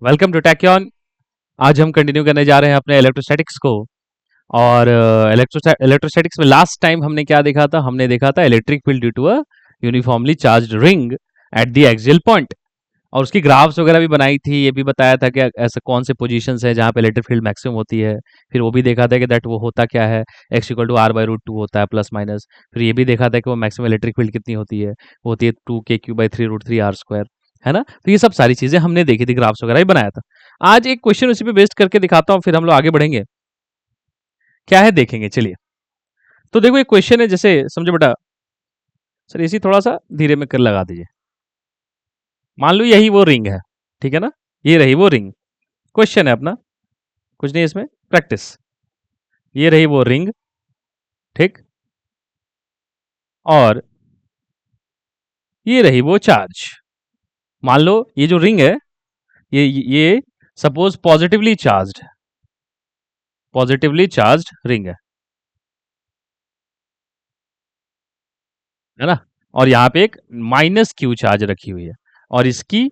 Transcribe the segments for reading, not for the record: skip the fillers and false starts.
Welcome to टैक्योन। आज हम continue करने जा रहे हैं अपने इलेक्ट्रोस्टैटिक्स को। और इलेक्ट्रोस्टैटिक्स में लास्ट टाइम हमने क्या देखा था? हमने देखा था electric field due to a uniformly charged ring at the axial point, और उसकी ग्राफ्स वगैरह भी बनाई थी। ये भी बताया था कि ऐसे कौन से पोजीशंस है जहाँ पे इलेक्ट्रिक फील्ड मैक्सिमम होती है। फिर वो भी देखा था कि दैट वो होता क्या है, x equal to r by root two होता है, प्लस माइनस। फिर ये भी देखा था कि वो मैक्सिमम इलेक्ट्रिक फील्ड कितनी होती है, वो होती है 2 k³/3√3 r²। है ना? तो ये सब सारी चीजें हमने देखी थी, ग्राफ्स वगैरह भी बनाया था। आज एक क्वेश्चन उसी पे बेस्ड करके दिखाता हूँ, फिर हम लोग आगे बढ़ेंगे। क्या है देखेंगे, चलिए। तो देखो, एक क्वेश्चन है, जैसे समझो बेटा। सर इसी थोड़ा सा धीरे में कर लगा दीजिए। मान लो यही वो रिंग है, ठीक है ना? ये रही वो रिंग। क्वेश्चन है अपना, कुछ नहीं इसमें, प्रैक्टिस। ये रही वो रिंग, ठीक। और ये रही वो चार्ज। मान लो ये जो रिंग है, ये सपोज पॉजिटिवली चार्ज्ड रिंग है ना? और यहाँ पे एक -q चार्ज रखी हुई है, और इसकी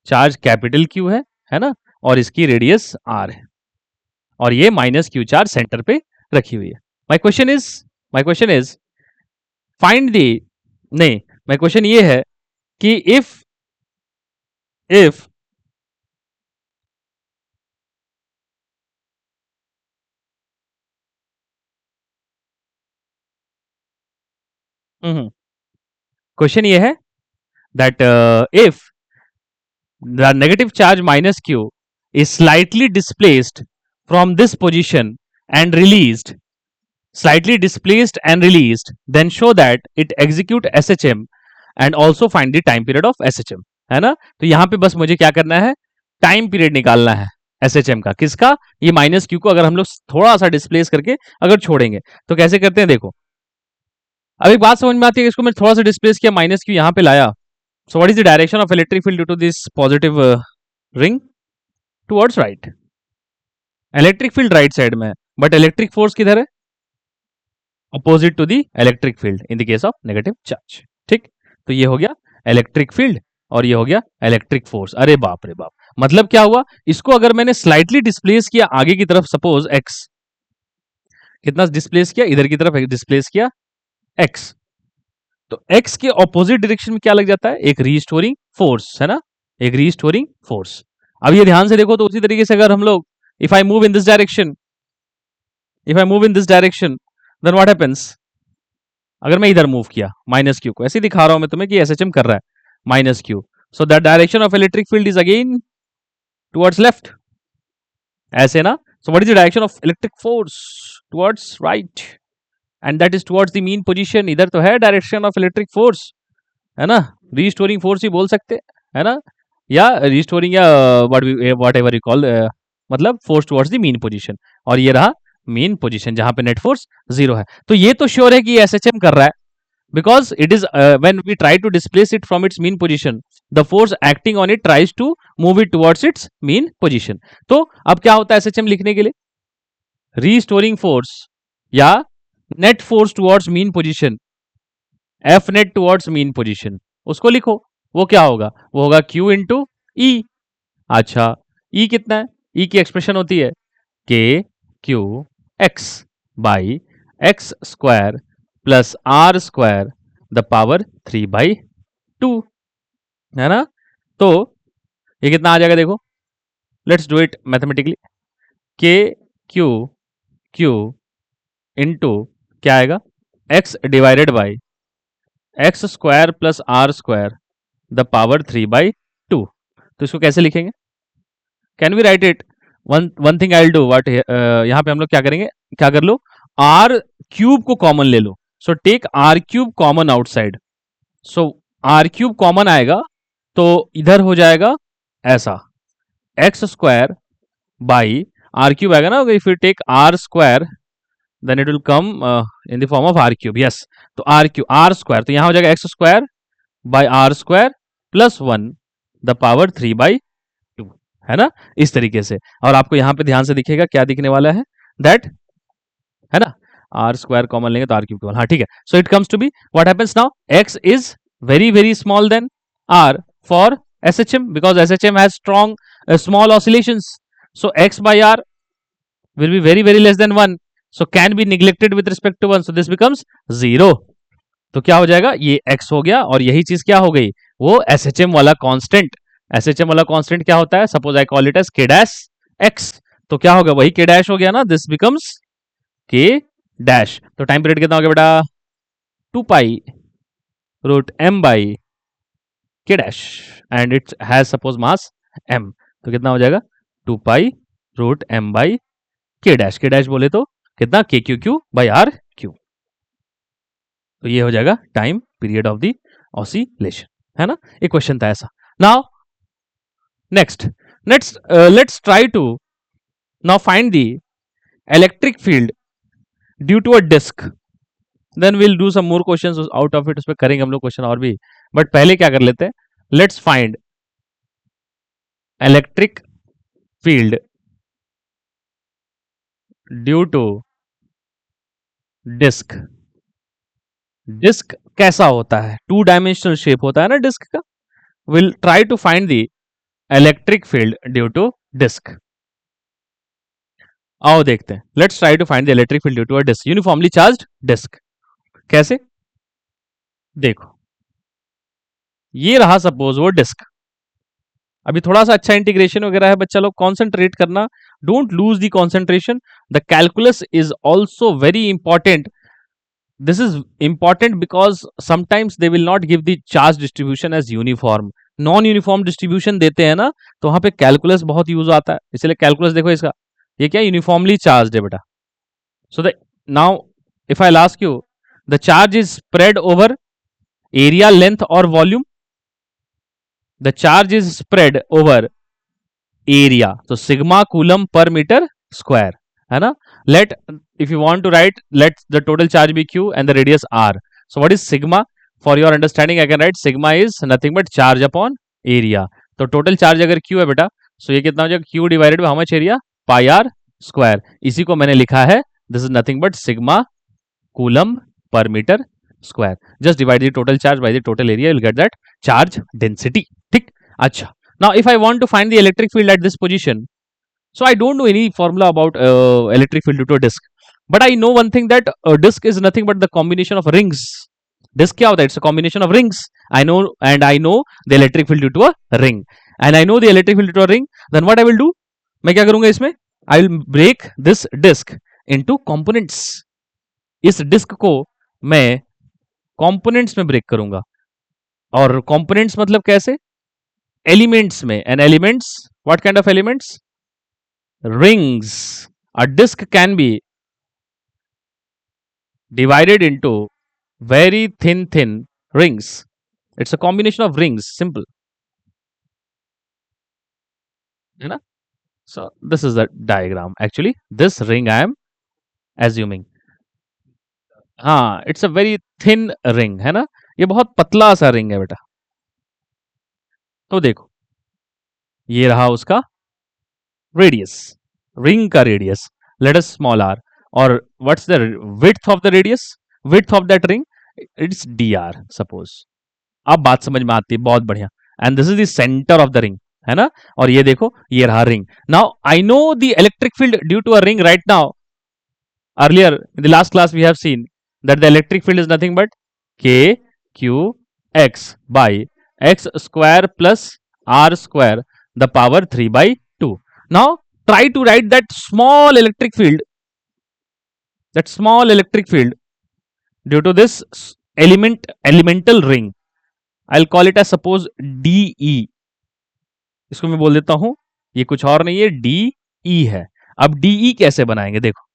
चार्ज कैपिटल Q है ना? और इसकी रेडियस r है, और ये -q चार्ज सेंटर पे रखी हुई है। My question is my question is find the नहीं, माय क्वेश्चन ये है कि इफ क्वेश्चन ये है that if the negative charge -q is slightly displaced from this position and released, then show that it execute SHM and also find the time period of SHM। है ना? तो यहां पे बस मुझे क्या करना है, टाइम पीरियड निकालना है SHM का। किसका? ये -q को अगर हम लोग थोड़ा सा डिस्प्लेस करके अगर छोड़ेंगे तो कैसे करते हैं, देखो। अब एक बात समझ में आती है, इसको मैंने थोड़ा सा डिस्प्लेस किया, -q यहां पे लाया। So what is the direction of electric field due to this positive ring? Towards right। Electric field right side में है, बट इलेक्ट्रिक फोर्स किधर है? Opposite to the electric field in the case of negative charge. ठीक। तो ये हो गया electric field, और ये हो गया इलेक्ट्रिक फोर्स। अरे बाप रे बाप! मतलब क्या हुआ, इसको अगर मैंने स्लाइटली डिस्प्लेस किया आगे की तरफ, सपोज x, कितना डिस्प्लेस किया, इधर की तरफ डिस्प्लेस किया x, तो x के ऑपोजिट डायरेक्शन में क्या लग जाता है? एक रीस्टोरिंग फोर्स, है ना? एक रीस्टोरिंग फोर्स। अब ये ध्यान से देखो, तो उसी तरीके से अगर हम लोग, if I move in this direction, then what happens? अगर मैं इधर मूव किया -q को, ऐसे ही दिखा रहा हूं मैं तुम्हें कि SHM कर रहा है -q, so that direction of electric field is again towards left, ऐसे ना? So what is the direction of electric force? Towards right, and that is towards the mean position. इधर तो है डायरेक्शन ऑफ इलेक्ट्रिक फोर्स, है ना? Restoring force ही बोल सकते, है ना? या रीस्टोरिंग, या व्हाट एवर यू कॉल, मतलब force towards the mean position. और ये रहा मीन पोजीशन जहां पे नेट फोर्स 0 है। तो ये तो श्योर है कि SHM कर रहा है, because it is when we try to displace it from its mean position, the force acting on it tries to move it towards its mean position। तो अब क्या होता है SHM लिखने के लिए? रीस्टोरिंग फोर्स या net force towards mean position, F net towards mean position, उसको लिखो। वो क्या होगा? वो होगा Q इंटू ई। अच्छा, ई कितना है? ई की एक्सप्रेशन होती है KQ(x) by x² plus r² the power 3/2, है ना? तो ये कितना आ जाएगा, देखो, let's do it mathematically. KQ into क्या आएगा, x divided by x² plus r² the power 3/2। तो इसको कैसे लिखेंगे? Can we write it? One thing I will do what, यहाँ पे हम लोग क्या करेंगे, क्या कर लो, r³ को कॉमन ले लो। So take r³ common outside. So r³ common आएगा तो इधर हो जाएगा ऐसा, x² बाई r³ आएगा ना। If you take r² then it will come in the form of r³। Yes, तो r², तो यहां हो जाएगा x² by r² plus 1 the power 3/2, है ना? इस तरीके से। और आपको यहां पे ध्यान से दिखेगा क्या दिखने वाला है, दैट, है ना? r² कॉमन लेंगे तो r³ कॉमन, हाँ ठीक है। So it comes to be what happens now, x is very very small then r for SHM, because SHM has strong small oscillations. So x by r will be very very less than 1. So can be neglected with respect to 1. So this becomes 0. तो क्या हो जाएगा, ये x हो गया और यही चीज क्या हो गई, वो SHM वाला कांस्टेंट. SHM वाला कांस्टेंट क्या होता है, suppose I call it as k dash x. तो क्या हो गया, वही k डैश हो गया ना, दिस बिकम्स k डैश. तो टाइम पीरियड कितना हो गया बेटा, 2 pi root m by k dash and it has suppose mass m. तो कितना हो जाएगा, 2 pi root m by k dash. k dash बोले तो कितना, k q q by r q. तो ये हो जाएगा time period of the oscillation, है ना. एक क्वेश्चन था ऐसा. Now next, let's try to now find the electric field due to a disc. Then will do some more questions out of it, उस पर करेंगे हम लोग क्वेश्चन और भी. बट पहले क्या कर लेते हैं, let's find electric field due to disc. Disc कैसा होता है, 2 डायमेंशनल शेप होता है ना डिस्क का. Will try to find the electric field due to disc. आओ देखते हैं, let's try to find the electric field due to a disc, uniformly charged disc. कैसे, देखो ये रहा सपोज वो डिस्क. अभी थोड़ा सा अच्छा इंटीग्रेशन वगैरह है बच्चा लोग, कॉन्सेंट्रेट करना, don't lose the concentration. The calculus is also very important. This is important because sometimes they will not give the charge distribution as uniform. Non uniform distribution देते हैं ना, तो वहां पे कैलकुलस बहुत यूज आता है. इसलिए कैलकुलस देखो इसका, ये क्या यूनिफॉर्मली चार्ज है बेटा. So the now if I ask you, the charge is spread over area, length और volume. The charge is spread over area, तो सिग्मा कूलम पर मीटर स्क्वायर, है ना. Let, if you want to write, let the total charge be q and the radius r. So what is sigma? For your understanding I can write sigma is nothing but charge upon area. तो total charge अगर q है बेटा, so ये कितना हो जाएगा, q divided by how much area, pi r square. इसी को मैंने लिखा है, this is nothing but sigma coulomb per meter square. Just divide the total charge by the total area, you'll get that charge density. ठीक. अच्छा, now if I want to find the electric field at this position, so I don't know any formula about electric field due to a disk, but I know one thing, that a disk is nothing but the combination of rings. Disk क्या होता है, it's a combination of rings. I know, and I know the electric field due to a ring, and I know the electric field due to a ring. Then what I will do, मैं क्या करूंगा इसमें, I will break this disk into components. इस disc को मैं components में break करूंगा. और components मतलब कैसे, एलिमेंट्स में. and elements, what kind of elements, rings. A disk can be divided into very thin rings. It's a combination of rings, simple, है ना. So this is the diagram. Actually this ring I am assuming, हाँ, it's a very thin ring, है ना. ये बहुत पतला सा ring है बेटा. तो देखो ये रहा उसका रेडियस, रिंग का radius, let us small r. और what's the width of the radius, width of that ring, it's dr suppose. अब बात समझ में आती है, बहुत बढ़िया. And this is the centre of the ring, है ना. और ये देखो ये रहा ring. Now I know the electric field due to a ring right now. Earlier in the last class we have seen that the electric field is nothing but k q x by x square plus r square the power 3 by 2. Now try to write that small electric field due to this elemental ring. I'll call it as suppose DE. इसको मैं बोल देता हूं, ये कुछ और नहीं है, DE है. अब DE कैसे बनाएंगे, देखो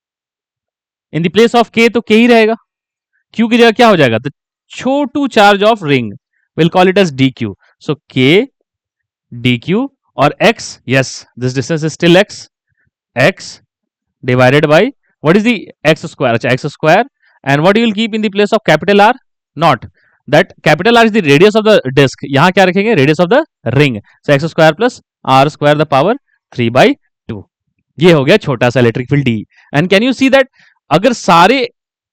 in the place of K तो K ही रहेगा, Q की जगह क्या हो जाएगा, द छोटू charge of ring, will call it as DQ. So K DQ और X, yes, this distance is still X divided by what is the X square, अच्छा X square, and what you will keep in the place of capital R, not that capital R is the radius of the disk. यहाँ क्या रखेंगे, radius of the ring. So X square plus R square the power 3 by 2. ये हो गया छोटा सा electric field D. And can you see that अगर सारे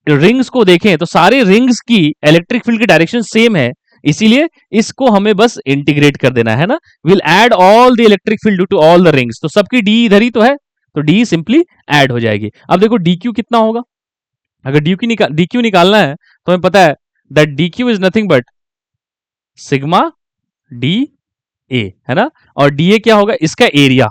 रिंग्स को देखें तो सारे रिंग्स की इलेक्ट्रिक फील्ड की डायरेक्शन सेम है, इसीलिए इसको हमें बस इंटीग्रेट कर देना है ना. Will add all the electric field due to all the rings. तो सबकी डी इधर ही तो है, तो डी सिंपली ऐड हो जाएगी. अब देखो डी क्यू कितना होगा. अगर डी क्यू निकालना है तो हमें पता है that D q is nothing but sigma D A, है ना. और डी ए क्या होगा, इसका एरिया.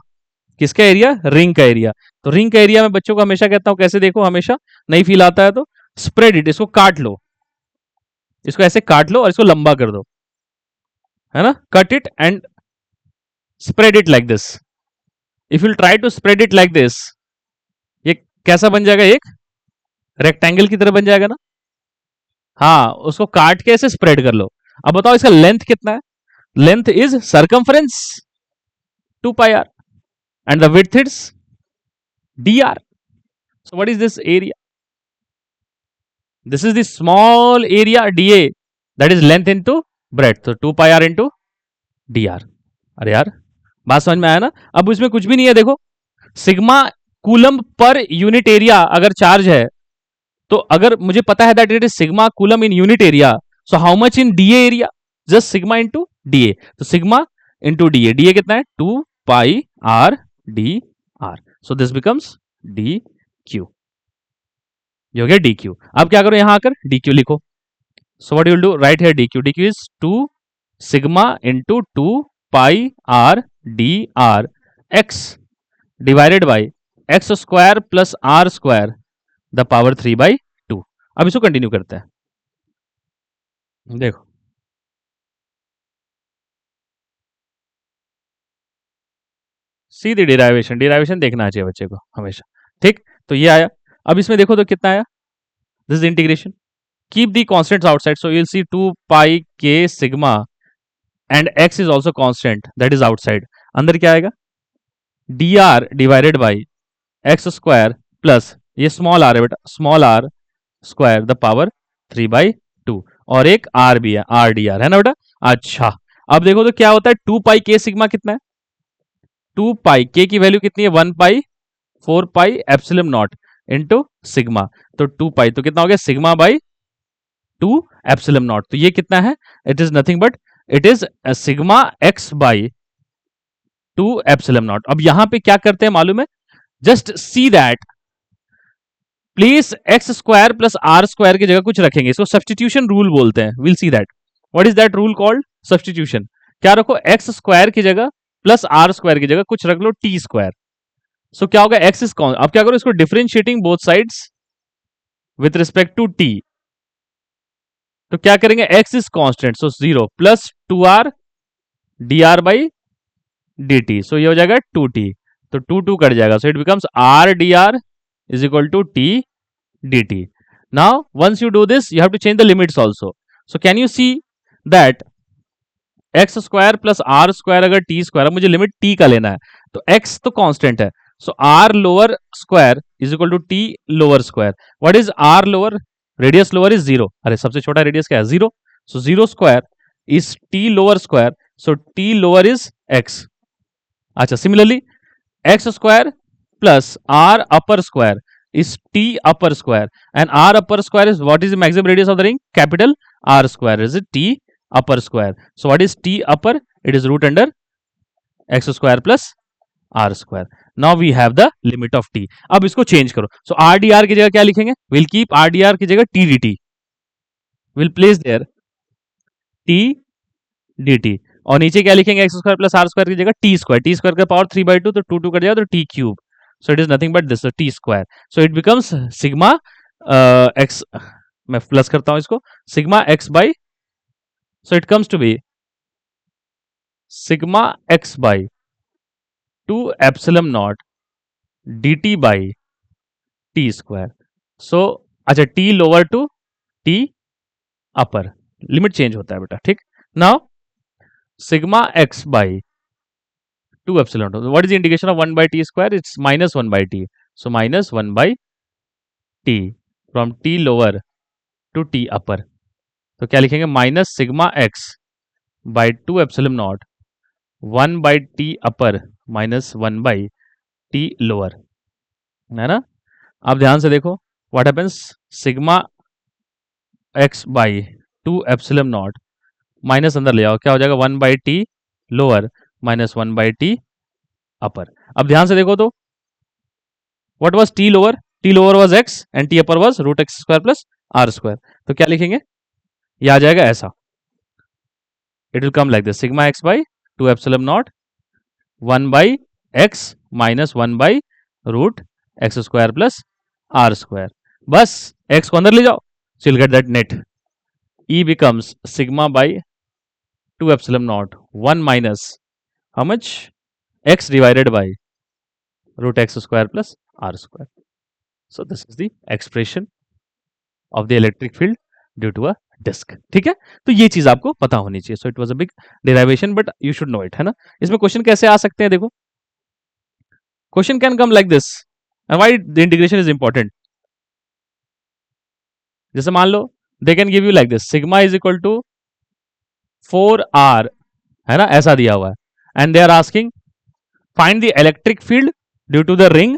किसका एरिया, रिंग का एरिया. तो रिंग का एरिया में बच्चों को हमेशा कहता हूं कैसे देखो, हमेशा नहीं फील आता है तो स्प्रेड इट, इसको काट लो, इसको ऐसे काट लो और इसको लंबा कर दो, है ना. Cut it and spread it like this. If you try to spread it like this, ये कैसा बन जाएगा, एक रेक्टेंगल की तरह बन जाएगा ना. हाँ, उसको काट के ऐसे स्प्रेड कर लो. अब बताओ इसका लेंथ कितना है. Length is circumference 2 pi r and the width is dr. So what is this area? This is the small area dA, that is length into breadth. So 2 pi r into dr. अरे यार बात समझ में आया ना. अब उसमें कुछ भी नहीं है, देखो sigma coulomb per unit area अगर चार्ज है, तो अगर मुझे पता है that it is sigma coulomb in unit area, so how much in dA area, just sigma into dA. तो सिग्मा इनटू डीए, डीए कितना है 2 pi r d r. So this becomes d q. ये हो गया D Q. अब क्या करो, यहां आकर डी क्यू लिखो. So what you will do, right here d q. D q is 2 sigma into 2 pi r d r x divided by x square plus r square the power 3/2. अब इसको continue करते हैं. देखो see the derivation, derivation देखना चाहिए बच्चे को हमेशा. ठीक, तो ये आया. अब इसमें देखो तो कितना आया, this is integration. Keep the constants outside, so you will see 2 pi के sigma and x is also constant, that is outside. अंदर क्या आएगा, d r divided by x square plus ये स्मॉल आर है बेटा, small r square the power 3/2. और एक are भी है, आर डी आर, है ना बेटा. अच्छा, अब देखो तो क्या होता है, 2 पाई के सिग्मा कितना है, 2 पाई के की वैल्यू कितनी है 1 पाई 4 पाई एप्सिलम नॉट इंटू सिग्मा. तो 2 पाई तो कितना हो गया, सिग्मा बाई 2 एप्सिलम नॉट. तो ये कितना है, it is nothing but it is sigma x by 2 epsilon naught. अब यहां पे क्या करते हैं मालूम है, just see that please x square plus r square की जगह कुछ रखेंगे, इसको सब्सटीट्यूशन रूल बोलते हैं. Will see that what is that rule called, substitution. क्या रखो, एक्स स्क्वायर की जगह प्लस आर स्क्वायर की जगह कुछ रख लो टी स्क्वायर. सो क्या होगा, एक्स इज कौन. अब क्या करो, इसको differentiating both sides with respect to t. तो क्या करेंगे, x is constant, so 0 plus 2r d r by d t. So ये हो जाएगा 2t. तो 2 कट जाएगा, so it becomes r d r is equal to t dt. Now once you do this you have to change the limits also. So can you see that x square plus r square अगर t square, मुझे limit t का लेना है, तो x तो constant है, so r lower square is equal to t lower square. What is r lower, radius lower is 0. अरे सबसे छोटा रेडियस क्या है 0, so 0 square is t lower square, so t lower is x. अच्छा, similarly x square plus r upper square is t upper square, and r upper square is what is the maximum radius of the ring, capital R square is it t upper square. So what is t upper, it is root under x square plus r square. Now we have the limit of t. अब इसको change करो, so r d r की जगह क्या लिखेंगे, we'll keep r d r की जगह t dt, we'll place there t dt. और नीचे क्या लिखेंगे, x square plus r square की जगह टी स्क्वायर, टी स्क्वायर का पावर 3/2, तो 2 कट जाएगा तो t cube. So it is nothing but this, t square. So it becomes sigma x, मैं प्लस करता हूं इसको, sigma x by, so it comes to be sigma x by 2 epsilon naught dt by t square. So अच्छा, t lower to t upper, limit change होता है बेटा. ठीक, now sigma x by 2 epsilon naught. What is the integration of 1 by t square? It's minus 1 by t. So minus 1 by t from t lower to t upper. तो क्या लिखेंगे, minus sigma x by 2 epsilon naught 1 by t upper minus 1 by t lower, है ना. अब ध्यान से देखो what happens, sigma x by 2 epsilon naught minus अंदर ले आओ, क्या हो जाएगा 1/t लोअर माइनस 1/t अपर। अब ध्यान से देखो तो what was t lower? t lower was x and t upper was root x square plus r square. तो क्या लिखेंगे? ये आ जाएगा ऐसा, it will come like this sigma x by 2 epsilon naught 1 by x minus 1 by root x square plus r square. बस x को अंदर ले जाओ, so you'll get that net. E becomes sigma by 2 epsilon naught 1 minus how much? X divided by root x square plus r square. So this is the expression of the electric field due to a disk. ठीक है, तो ये चीज आपको पता होनी चाहिए. So it was a big derivation but you should know it, है ना. इसमें क्वेश्चन कैसे आ सकते हैं? देखो, question can come like this and why the integration is important. जैसे मान लो they can give you like this sigma is equal to 4r, है ना, ऐसा दिया हुआ है, and they are asking find the electric field due to the ring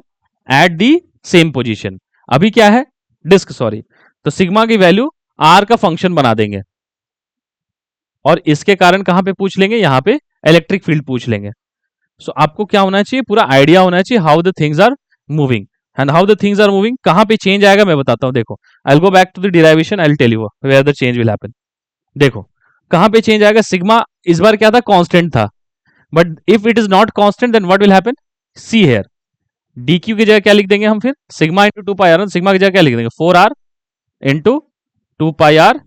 at the same position. अभी क्या है? Disc, sorry. तो सिग्मा की वैल्यू आर का फंक्शन बना देंगे और इसके कारण कहां पे पूछ लेंगे? यहां पे इलेक्ट्रिक फील्ड पूछ लेंगे. सो आपको क्या होना चाहिए? पूरा आइडिया होना चाहिए how the things are moving and how the things are moving. कहां पे चेंज आएगा मैं बताता हूं. देखो, I will go back to the derivation, I will tell you where the change will happen. देखो कहां पे चेंज आएगा. सिग्मा इस बार क्या था? कांस्टेंट था. But if it is not constant then what will happen? See here, d q की जगह क्या लिख देंगे हम फिर? Sigma into 2 pi r. सिग्मा की जगह क्या लिख देंगे? 4r into 2 pi r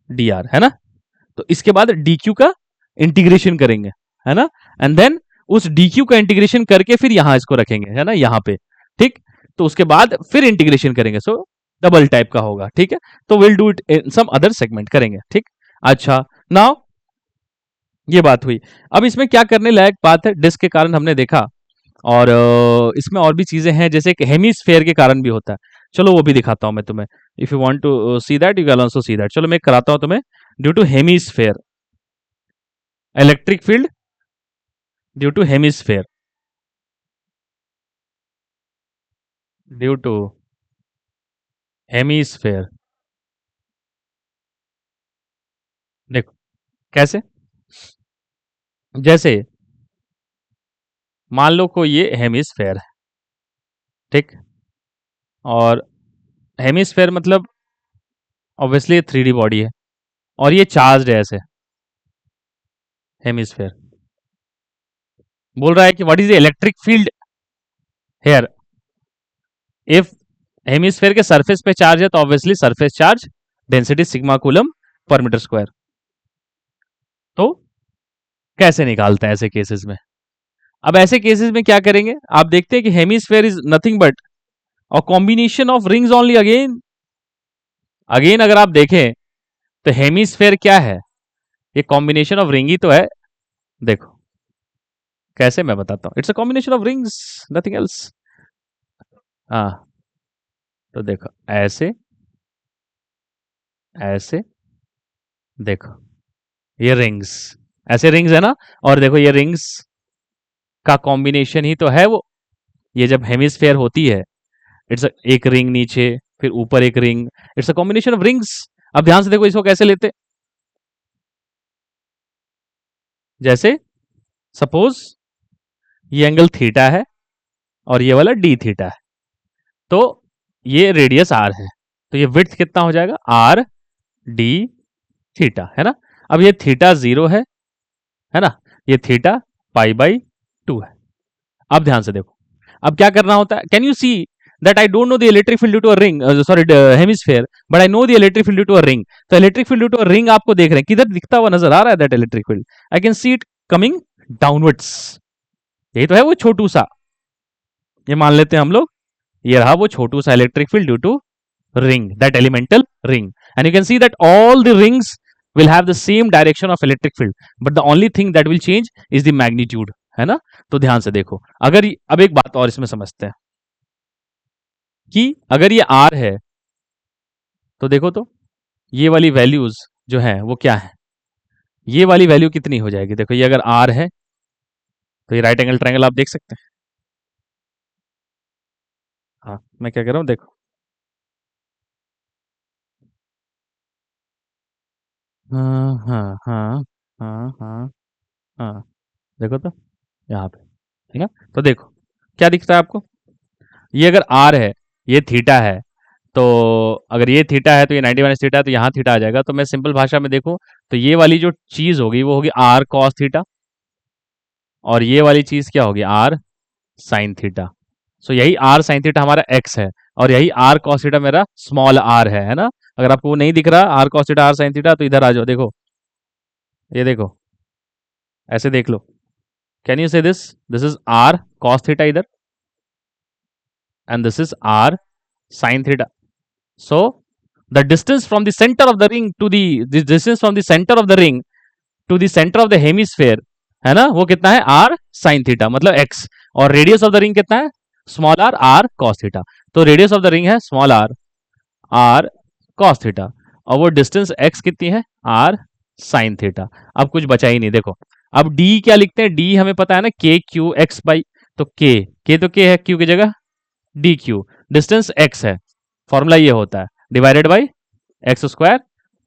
d r, है ना. तो इसके बाद डी क्यू का इंटीग्रेशन करेंगे, है ना. एंड देन उस डी क्यू का इंटीग्रेशन करके फिर यहां इसको रखेंगे, है ना, यहां पे. ठीक, तो उसके बाद फिर इंटीग्रेशन करेंगे. सो डबल टाइप का होगा. ठीक है, तो will do it in some other segment करेंगे. ठीक, अच्छा. नाउ ये बात हुई. अब इसमें क्या करने लायक बात है? डिस्क के कारण हमने देखा, और इसमें और भी चीजें हैं, जैसे कि हेमीस्फेयर के कारण भी होता है. चलो वो भी दिखाता हूं मैं तुम्हें. If you want to see that you can also see that. चलो मैं कराता हूं तुम्हें. Due to hemisphere, electric field due to hemisphere, due to hemisphere. देखो कैसे. जैसे मान लो को ये हेमीस्फेयर है, ठीक, और हेमीस्फेयर मतलब ऑब्वियसली 3D बॉडी है और ये चार्ज है ऐसे. हेमीस्फेयर बोल रहा है कि what is the electric field here. If hemisphere के सरफेस पे चार्ज है तो obviously surface charge density sigma coulomb पर मीटर स्क्वायर. तो कैसे निकालते हैं ऐसे केसेस में? अब ऐसे केसेस में क्या करेंगे? आप देखते हैं कि hemisphere is nothing but a combination of rings only. Again again अगर आप देखें तो हेमिस्फेयर क्या है? ये कॉम्बिनेशन ऑफ रिंग ही तो है. देखो कैसे, मैं बताता हूं. It's a combination of rings, nothing else. हाँ, तो देखो ऐसे ऐसे, देखो ये रिंग्स, ऐसे रिंग्स है ना. और देखो ये रिंग्स का कॉम्बिनेशन ही तो है वो. ये जब हेमिस्फेयर होती है, इट्स एक रिंग नीचे, फिर ऊपर एक ring, it's a combination of rings. अब ध्यान से देखो इसको कैसे लेते. जैसे सपोज ये एंगल थीटा है और ये वाला डी थीटा है, तो ये रेडियस आर है, तो ये विड्थ कितना हो जाएगा? आर डी थीटा, है ना. अब ये थीटा 0 है ना. ये थीटा पाई/2 है. अब ध्यान से देखो, अब क्या करना होता है? Can you see that I don't know the electric field due to a ring, sorry, hemisphere, but I know the electric field due to a ring. तो electric field due to a ring आपको देख रहे हैं किधर दिखता हुआ नजर आ रहा है? that electric field I can see it coming downwards. यही तो है वो छोटू सा, ये मान लेते हैं हम लोग, ये रहा वो छोटू सा electric field due to ring, that elemental ring. And you can see that all the rings will have the same direction of electric field, but the only thing that will change is the magnitude, है ना. तो ध्यान से देखो, अगर अब एक बात और इसमें समझते हैं कि अगर ये R है तो देखो तो ये वाली वैल्यूज जो है वो क्या है? ये वाली वैल्यू कितनी हो जाएगी? देखो ये अगर R है तो ये राइट एंगल ट्रायंगल आप देख सकते हैं. हाँ, मैं क्या कह रहा हूँ, देखो. हाँ हाँ हाँ हाँ हाँ हाँ, देखो तो यहाँ पे, ठीक है। तो देखो क्या दिखता है आपको, ये अगर आर है, ये थीटा है, तो अगर ये थीटा है तो ये 90 माइनस थीटा है, तो यहाँ थीटा आ जाएगा। तो मैं सिंपल भाषा में देखूं तो ये वाली जो चीज होगी वो होगी आर कॉस थीटा, और ये वाली चीज क्या होगी, आर साइन थीटा। सो यही आर साइन थीटा हमारा एक्स है, और यही आर कॉस थीटा मेरा स्मॉल आर है ना। अगर आपको वो नहीं दिख रहा r cos theta r sine theta, तो इधर आ जाओ, देखो ये देखो, ऐसे देख लो। Can you say this is r cos theta इधर, and this is r sin theta. So the distance from the center of the ring to the distance from the center of the ring to the center of the hemisphere है ना, वो कितना है, r sin theta मतलब x, और radius of the ring कितना है, small r r cos theta। तो रेडियस ऑफ द रिंग है small r r cos theta, और वो डिस्टेंस x कितनी है, r sin theta। अब कुछ बचा ही नहीं, देखो अब d क्या लिखते हैं, d हमें पता है ना, k q x बाई, तो k तो k है q की जगह, डी क्यू, डिस्टेंस एक्स है, फॉर्मूला ये होता है divided by x square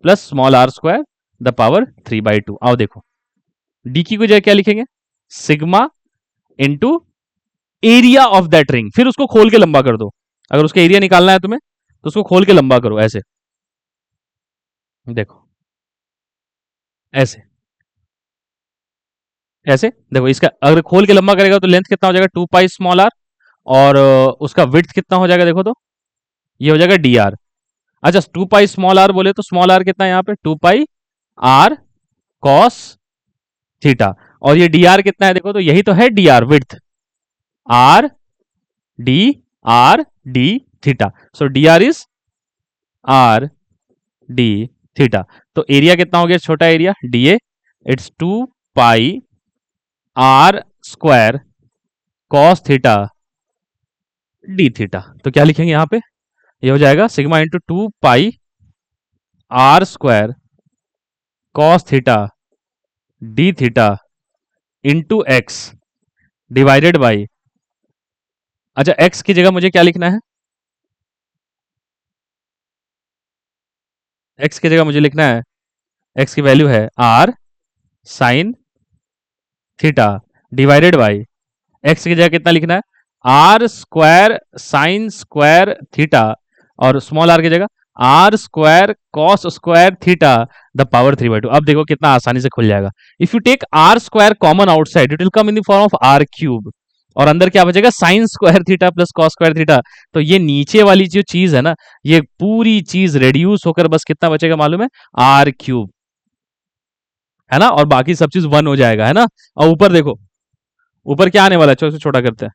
plus small r square the power 3/2। आओ देखो, डी क्यू की जगह क्या लिखेंगे, sigma into area of that ring, फिर उसको खोल के लंबा कर दो। अगर उसका एरिया निकालना है तुम्हें तो उसको खोल के लंबा करो, ऐसे देखो, ऐसे ऐसे देखो, इसका अगर खोल के लंबा करेगा तो लेंथ कितना हो जाएगा, 2 पाई स्मॉल आर, और उसका विड्थ कितना हो जाएगा, देखो तो ये हो जाएगा डी आर। अच्छा 2 पाई स्मॉल आर बोले तो स्मॉल आर कितना है यहाँ पे, 2 पाई आर कॉस थीटा, और ये डी आर कितना है, देखो तो यही तो है d r, width r d r d theta. So d r is r d theta. तो एरिया कितना हो गया, छोटा area d A, it's 2 pi r square cos theta d theta. तो क्या लिखेंगे यहाँ पे, ये हो जाएगा sigma into 2 pi r square cos theta d theta into x divided by, अच्छा एक्स की जगह मुझे क्या लिखना है, एक्स की जगह मुझे लिखना है, एक्स की वैल्यू है r sine theta divided by, x की जगह कितना लिखना है, r square sine square theta, और स्मॉल आर की जगह r square cos square theta the power 3/2। अब देखो कितना आसानी से खुल जाएगा, if you take r square common outside it will come in the form of r cube, और अंदर क्या बचेगा, sine square theta plus cos square theta. तो ये नीचे वाली जो चीज है ना, ये पूरी चीज रेड्यूस होकर बस कितना बचेगा मालूम है, आर क्यूब, है ना, और बाकी सब चीज 1 हो जाएगा, है ना। और ऊपर देखो, ऊपर क्या आने वाला है, छोटा छोटा करते हैं,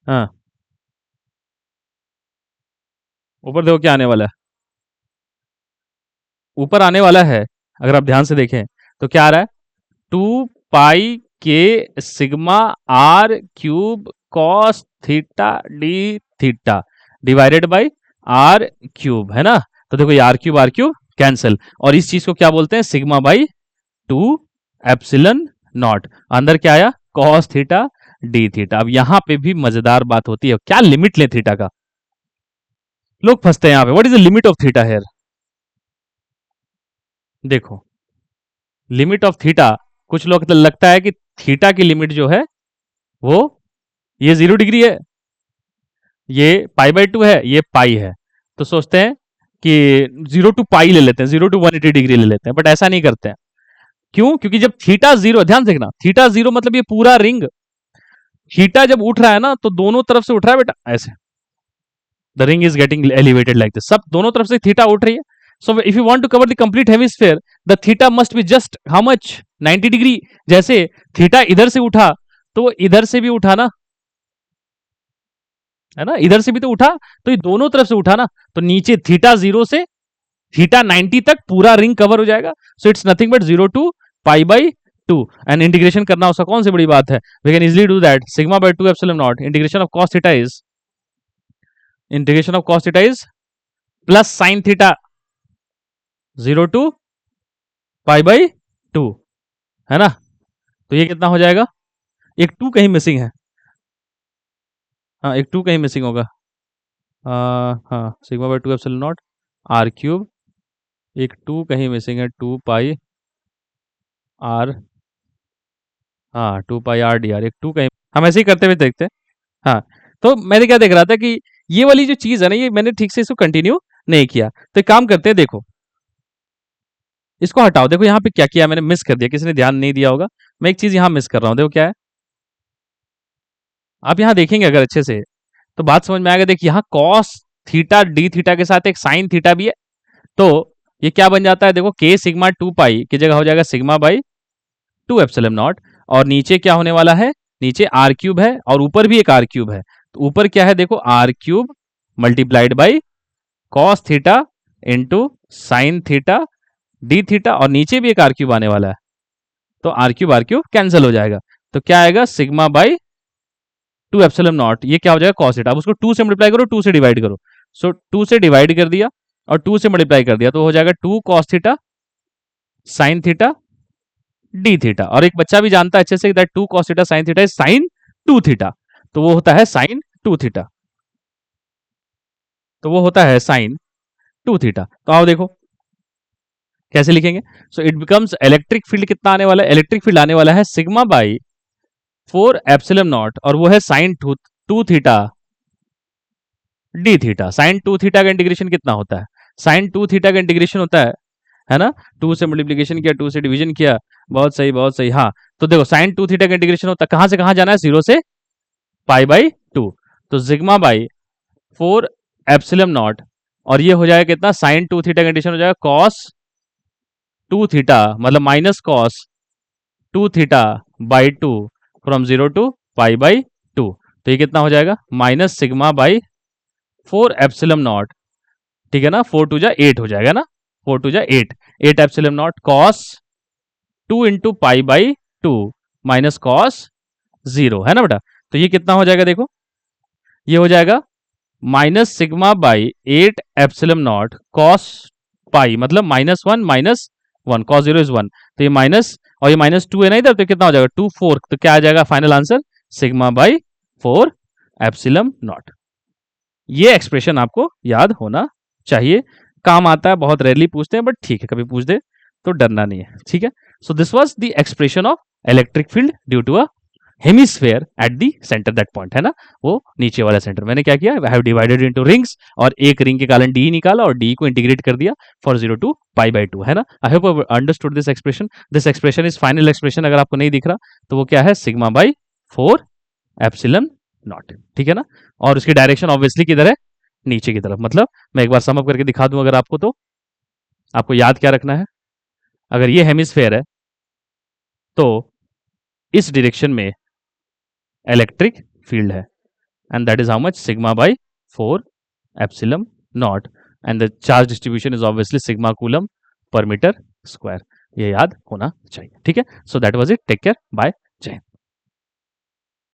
हाँ ऊपर देखो क्या आने वाला है, ऊपर आने वाला है, अगर आप ध्यान से देखें तो क्या आ रहा है, 2 पाई के sigma r cube cos theta d theta divided by r cube, है ना। तो देखो ये आर क्यूब कैंसिल, और इस चीज को क्या बोलते हैं, सिग्मा बाई 2 एप्सिलन नॉट, अंदर क्या आया, कॉस थीटा डी थीटा। अब यहां पे भी मजेदार बात होती है, क्या लिमिट ले थीटा का, लोग फंसते हैं यहाँ पे, what is the limit of theta here. देखो लिमिट ऑफ थीटा, कुछ लोग तो लगता है कि थीटा की लिमिट जो है वो ये 0 डिग्री है, ये पाई/2 है, ये पाई है, तो सोचते हैं कि 0 to पाई ले लेते हैं, 0 to 180 डिग्री ले लेते हैं, बट ऐसा नहीं करते हैं। क्यों, क्योंकि जब थीटा जीरो, ध्यान से देखना, थीटा जीरो मतलब ये पूरा रिंग, थीटा जब उठ रहा है ना तो दोनों तरफ से उठ रहा है बेटा, ऐसे the ring is getting elevated like this, सब दोनों तरफ से थीटा उठ रही है। So if you want to cover the complete hemisphere the theta must be just how much, 90 degree. जैसे थीटा इधर से उठा तो इधर से भी उठा ना, है ना, इधर से भी तो उठा, तो ये दोनों तरफ से उठा ना, तो नीचे थीटा 0 से थीटा 90 तक पूरा रिंग कवर हो जाएगा। So it's nothing but 0 to pi, and integration करना उसका कौन सी बड़ी बात है, we can easily do that, sigma by 2 epsilon naught integration of cos theta is, integration of cos theta is plus sine theta 0 to pi, है ना। तो ये कितना हो जाएगा, एक 2 कहीं मिसिंग है, हाँ एक 2 कहीं मिसिंग होगा, हाँ sigma by 2 epsilon naught r cube एक 2 कहीं मिसिंग है, 2 पाई आर, हाँ 2 पाई आर डी आर, एक 2 कहीं, हम ऐसे ही करते हुए देखते हैं। हाँ, तो मैंने क्या देख रहा था कि ये वाली जो चीज है ना, ये मैंने ठीक से इसको कंटिन्यू नहीं किया। तो एक काम करते हैं, देखो इसको हटाओ। देखो यहाँ पे क्या किया मैंने, मिस कर दिया, किसी ने ध्यान नहीं दिया होगा। मैं एक चीज यहाँ मिस कर रहा हूँ, देखो क्या है। आप यहाँ देखेंगे अगर अच्छे से तो बात समझ में आएगा। देखिए यहाँ कॉस थीटा डी थीटा के साथ एक साइन थीटा भी है, तो ये क्या बन जाता है, देखो के सिग्मा 2 पाई की जगह हो जाएगा सिग्मा बाई 2 एप्सिलॉन नॉट। और नीचे क्या होने वाला है, नीचे आर क्यूब है और ऊपर भी एक आर क्यूब है। तो ऊपर क्या है, देखो r cube multiplied by cos theta into sine theta d theta, और नीचे भी एक आर क्यूब आने वाला है। तो आर क्यूब कैंसिल हो जाएगा। तो क्या आएगा, सिग्मा बाई 2 एप्सिलॉन नॉट, ये क्या हो जाएगा कॉस थीटा। अब उसको 2 से मल्टीप्लाई करो, 2 से डिवाइड करो। सो 2 से डिवाइड कर दिया और 2 से मल्टीप्लाई कर दिया, तो हो जाएगा 2 cos theta sine theta d theta. और एक बच्चा भी जानता है अच्छे say that 2 cos theta sin theta is sin 2 theta, तो वो होता है sin 2 थीटा, तो वो होता है sin 2 थीटा। तो आओ देखो कैसे लिखेंगे। सो इट बिकम्स इलेक्ट्रिक फील्ड कितना आने वाला है, इलेक्ट्रिक फील्ड आने वाला है सिग्मा बाई 4 एप्सिलॉन नॉट, और वो है sin 2 theta d theta. sin 2 theta का इंटीग्रेशन कितना होता है, sin 2 थीटा का इंटीग्रेशन होता है ना, 2 से मल्टीप्लीकेशन किया, 2 से डिवीजन किया, बहुत सही बहुत सही। हाँ, तो देखो sin 2 थीटा का इंटीग्रेशन होता है, कहां से कहां जाना है, 0 से पाई बाई 2। तो सिग्मा बाई 4 एप्सिलम नॉट, और ये हो जाएगा कितना, साइन 2 थीटा का इंटीग्रेशन हो जाएगा कॉस 2 थीटा, मतलब minus cos 2 theta by 2 from 0 to pi by 2। तो ये कितना हो जाएगा, minus sigma by 4 epsilon naught, ठीक है ना, 4 टू जा 8 हो जाएगा ना, 4 टू जा 8, 8 epsilon naught cos 2 into pi by 2 minus cos 0, है ना बेटा। तो ये कितना हो जाएगा, देखो ये हो जाएगा minus sigma by 8 epsilon naught cos pi, मतलब -1 कॉस 0 इज 1, तो ये माइनस, और ये -2 है ना इधर, तो कितना हो जाएगा 2 4, तो क्या आ जाएगा final answer, sigma by 4 epsilon naught. ये एक्सप्रेशन आपको याद होना चाहिए, काम आता है, बहुत रेयरली पूछते हैं, बट ठीक है कभी पूछ दे तो डरना नहीं है, ठीक है। So this was the expression of electric field due to a hemisphere at the centre, that point है ना, वो नीचे वाला सेंटर। मैंने क्या किया, I have divided into rings, और एक रिंग के कारण डी निकाला और डी को इंटीग्रेट कर दिया फॉर 0 टू पाई बाई 2, है ना। I hope you understood this expression. This expression is final expression, अगर आपको नहीं दिख रहा तो वो क्या है, सिग्मा बाई 4 एप्सिलम नॉट, ठीक है ना। और उसकी डायरेक्शन ऑब्वियसली किधर है, नीचे की तरफ। मतलब मैं एक बार सम अप करके दिखा दूं अगर आपको, तो आपको याद क्या रखना है, अगर ये हेमिस्फेयर है तो इस डायरेक्शन में इलेक्ट्रिक फील्ड है, and that is how much, sigma by 4 epsilon naught, and the charge distribution is obviously sigma coulomb per meter square। ये याद होना चाहिए, ठीक है। So that was it, take care, bye.